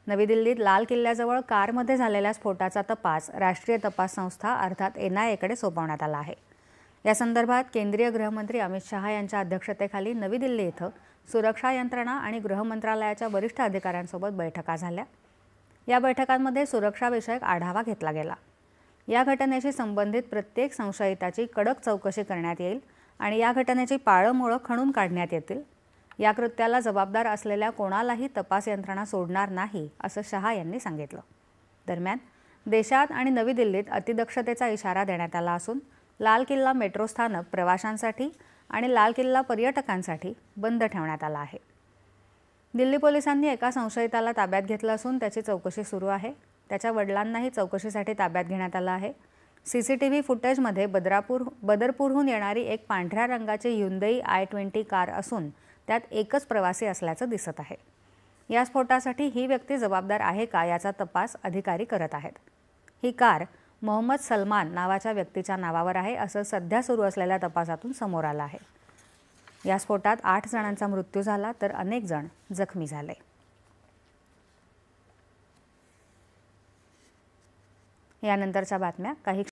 नवी दिल्लीत लाल किल्ल्याजवळ कारमध्ये झालेल्या स्फोटाचा तपास राष्ट्रीय तपास संस्था अर्थात NIAकडे सोपवण्यात आला आहे। या संदर्भात केंद्रीय गृहमंत्री अमित शहा यांच्या अध्यक्षतेखाली नवी दिल्ली येथे सुरक्षा यंत्रणा आणि गृह मंत्रालयाच्या वरिष्ठ अधिकाऱ्यांसोबत बैठका झाल्या। या बैठकांमध्ये सुरक्षाविषयक आढावा घेतला गेला। या घटनेशी संबंधित प्रत्येक संशयिताची कडक चौकशी करण्यात येईल आणि या घटनेची पाळंमुळं खणून काढण्यात येतील। या कृत्याला जबाबदार असलेल्या कोणालाही तपास यंत्रणा सोडणार नाही असं शहा यांनी सांगितलं। दरम्यान देशात आणि नवी दिल्लीत अतिदक्षतेचा इशारा देण्यात आला असून लाल किल्ला मेट्रो स्थानक प्रवाशांसाठी आणि लाल किल्ला पर्यटकांसाठी बंद ठेवण्यात आला आहे। दिल्ली पोलिसांनी एका संशयिताला ताब्यात घेतलं असून त्याची चौकशी सुरू आहे। त्याच्या वडिलांनाही चौकशीसाठी ताब्यात घेण्यात आलं आहे। CCTV फुटेजमध्ये बदरपूरहून येणारी एक पांढऱ्या रंगाची Hyundai i20 कार असून त्यात एकच प्रवासी असल्याचं दिसत आहे। या स्फोटासाठी ही व्यक्ती जबाबदार आहे का याचा तपास अधिकारी करत आहेत। ही कार मोहम्मद सलमान नावाच्या व्यक्तीच्या नावावर आहे असं सध्या सुरू असलेल्या तपासातून समोर आलं आहे। या स्फोटात 8 जणांचा मृत्यू झाला तर अनेक जण जखमी झाले। यानंतरच्या बातम्या काही